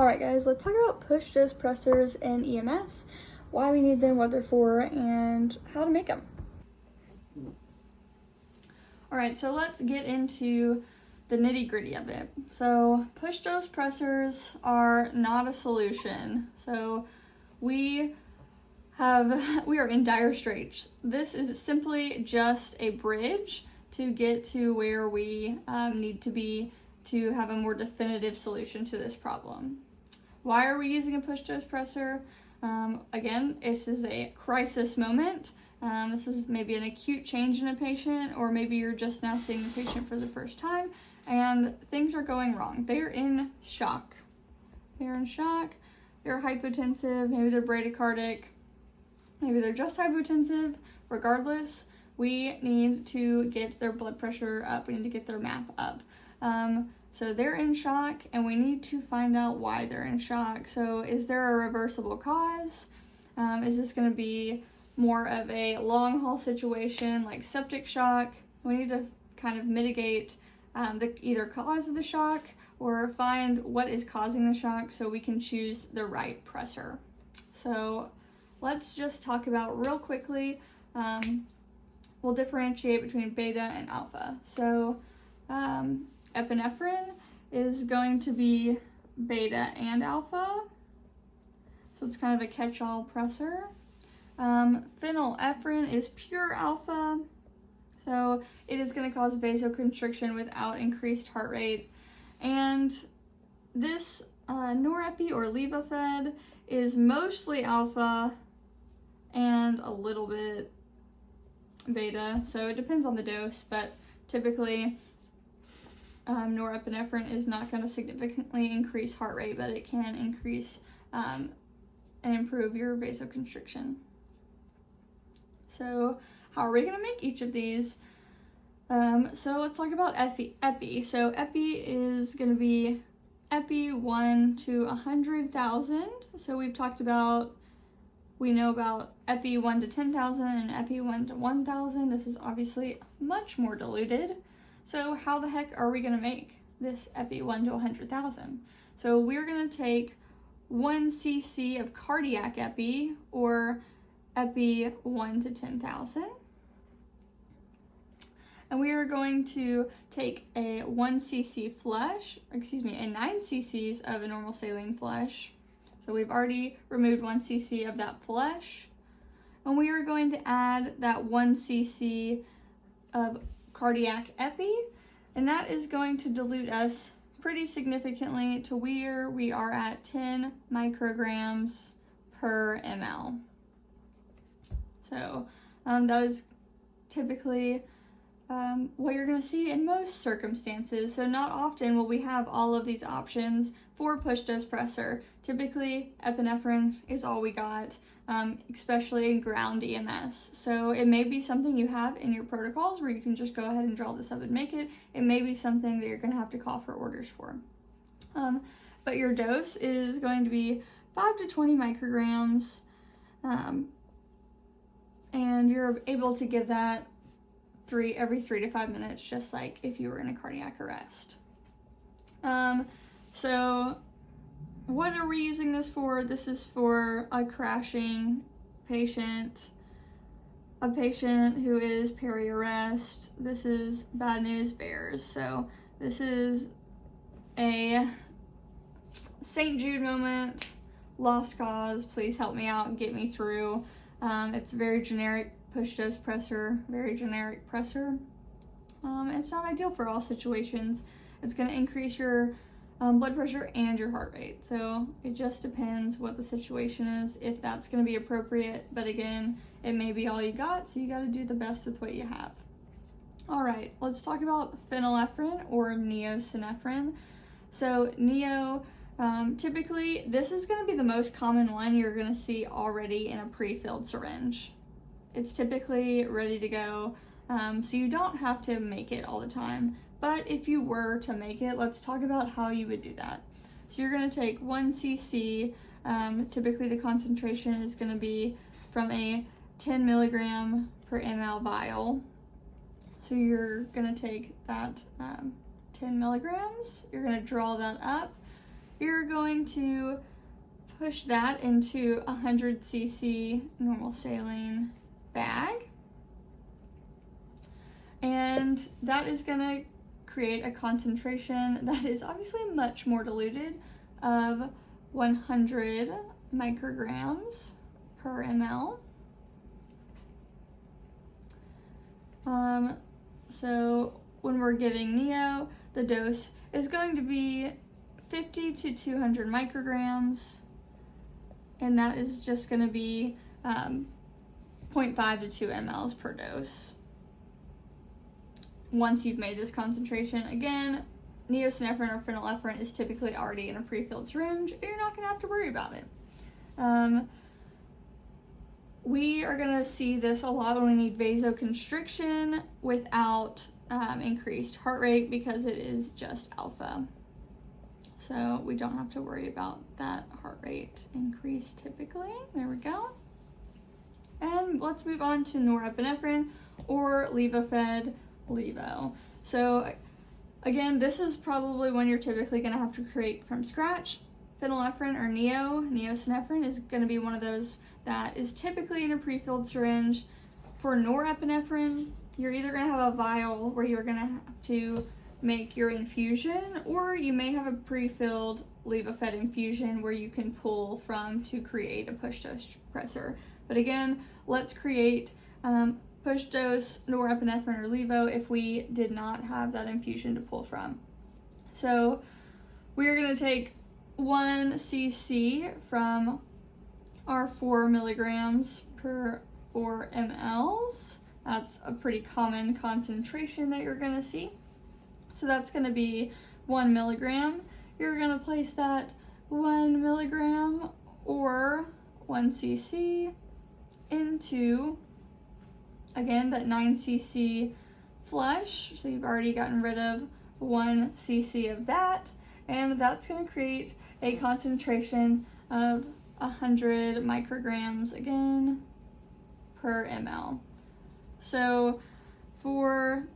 Alright guys, let's talk about push dose pressors in EMS, why we need them, what they're for, and how to make them. Alright, so let's get into the nitty-gritty of it. So push dose pressors are not a solution. So we are in dire straits. This is simply just a bridge to get to where we need to be to have a more definitive solution to this problem. Why are we using a push dose pressor? Again, this is a crisis moment. This is maybe an acute change in a patient, or maybe you're just now seeing the patient for the first time and things are going wrong. They're in shock. They're hypotensive, maybe they're bradycardic, maybe they're just hypotensive. Regardless, we need to get their blood pressure up. We need to get their MAP up. So they're in shock and we need to find out why they're in shock. So is there a reversible cause? Is this going to be more of a long haul situation like septic shock? We need to kind of mitigate the either cause of the shock or find what is causing the shock so we can choose the right pressor. So let's just talk about real quickly. We'll differentiate between beta and alpha. So epinephrine is going to be beta and alpha. So it's kind of a catch-all pressor. Phenylephrine is pure alpha. So it is going to cause vasoconstriction without increased heart rate. And this norepi or levofed is mostly alpha and a little bit beta. So it depends on the dose, but typically norepinephrine is not going to significantly increase heart rate, but it can increase and improve your vasoconstriction. So how are we going to make each of these? So let's talk about epi. So epi is going to be epi 1 to 100,000. So we know about epi 1 to 10,000 and epi 1 to 1,000. This is obviously much more diluted. So how the heck are we going to make this epi 1 to 100,000? So we're going to take 1 cc of cardiac epi, or epi 1 to 10,000. And we are going to take a 9 cc's of a normal saline flush. So we've already removed 1 cc of that flush. And we are going to add that 1 cc of cardiac epi, and that is going to dilute us pretty significantly to where we are at 10 micrograms per ml. So that is typically what you're going to see in most circumstances. So not often will we have all of these options for push dose pressor. Typically epinephrine is all we got, especially in ground EMS. So it may be something you have in your protocols where you can just go ahead and draw this up and make it. It may be something that you're going to have to call for orders for. But your dose is going to be 5 to 20 micrograms, and you're able to give that every 3 to 5 minutes, just like if you were in a cardiac arrest. So what are we using this for? This is for a crashing patient, a patient who is peri-arrest. This is bad news bears. So this is a St. Jude moment, lost cause, please help me out, get me through. It's very generic push dose pressor, very generic pressor. It's not ideal for all situations. It's going to increase your blood pressure and your heart rate. So it just depends what the situation is, if that's going to be appropriate. But again, it may be all you got, so you got to do the best with what you have. All right, let's talk about phenylephrine or neosynephrine. So neo, typically this is going to be the most common one you're going to see already in a pre-filled syringe. It's typically ready to go, so you don't have to make it all the time. But if you were to make it, let's talk about how you would do that. So you're going to take 1 cc, typically the concentration is going to be from a 10 milligram per ml vial. So you're going to take that 10 milligrams, you're going to draw that up, you're going to push that into a 100 cc normal saline bag. And that is going to create a concentration that is obviously much more diluted of 100 micrograms per ml. So when we're giving Neo, the dose is going to be 50 to 200 micrograms, and that is just going to be 0.5 to 2 mLs per dose. Once you've made this concentration, again, neosynephrine or phenylephrine is typically already in a pre-filled syringe, and you're not going to have to worry about it. We are going to see this a lot when we need vasoconstriction without increased heart rate, because it is just alpha. So we don't have to worry about that heart rate increase typically. There we go. And let's move on to norepinephrine or levofed levo. So again, this is probably one you're typically going to have to create from scratch. Phenylephrine or neosynephrine is going to be one of those that is typically in a pre-filled syringe. For norepinephrine, you're either going to have a vial where you're going to have to make your infusion, or you may have a pre-filled levofed infusion where you can pull from to create a push dose pressor. But again, let's create push dose norepinephrine or levo if we did not have that infusion to pull from. So we're going to take 1 cc from our 4 milligrams per 4 mLs. That's a pretty common concentration that you're going to see. So that's going to be 1 milligram. You're going to place that 1 milligram or 1 cc into, again, that 9 cc flush. So you've already gotten rid of 1 cc of that, and that's going to create a concentration of 100 micrograms again per ml. So for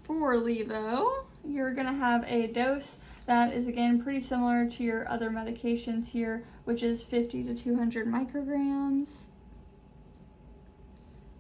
levo, you're going to have a dose that is again pretty similar to your other medications here, which is 50 to 200 micrograms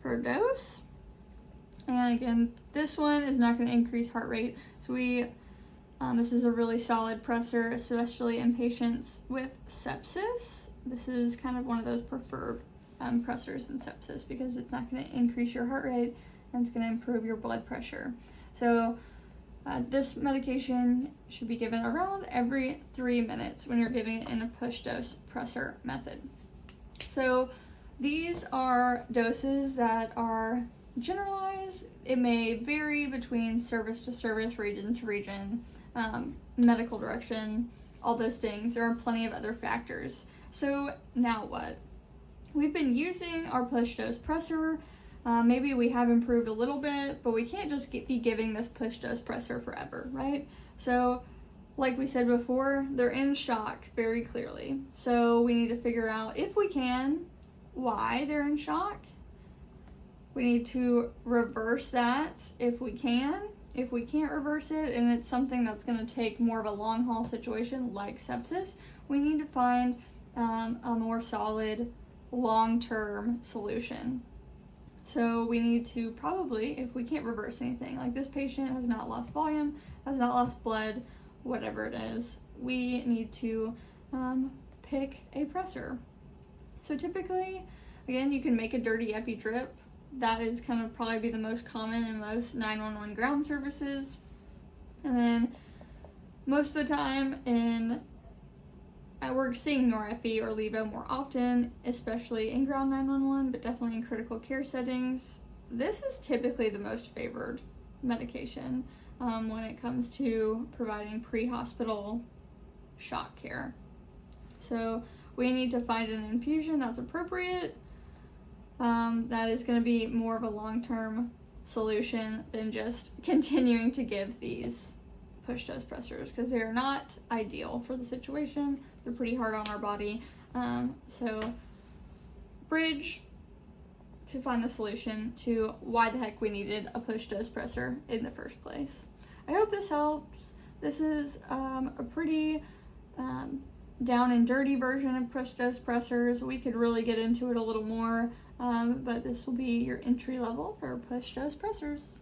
per dose. And again, this one is not going to increase heart rate. So this is a really solid pressor, especially in patients with sepsis. This is kind of one of those preferred pressors in sepsis because it's not going to increase your heart rate and it's going to improve your blood pressure. So this medication should be given around every 3 minutes when you're giving it in a push dose pressor method. So these are doses that are generalized. It may vary between service to service, region to region, medical direction, all those things. There are plenty of other factors. So now what? We've been using our push dose pressor. Maybe we have improved a little bit, but we can't just be giving this push dose pressor forever, right? So like we said before, they're in shock very clearly. So we need to figure out, if we can, why they're in shock. We need to reverse that if we can. If we can't reverse it and it's something that's going to take more of a long haul situation like sepsis, we need to find a more solid long-term solution. So we need to probably, if we can't reverse anything, like this patient has not lost volume, has not lost blood, whatever it is, we need to pick a pressor. So typically, again, you can make a dirty epi drip. That is kind of probably be the most common in most 911 ground services. And then most of the time we're seeing norepi or levo more often, especially in ground 911, but definitely in critical care settings. This is typically the most favored medication when it comes to providing pre-hospital shock care. So we need to find an infusion that's appropriate, that is going to be more of a long-term solution than just continuing to give these push dose pressors, because they are not ideal for the situation. They're pretty hard on our body. So bridge to find the solution to why the heck we needed a push dose pressor in the first place. I hope this helps. This is a pretty down and dirty version of push dose pressors. We could really get into it a little more, but this will be your entry level for push dose pressors.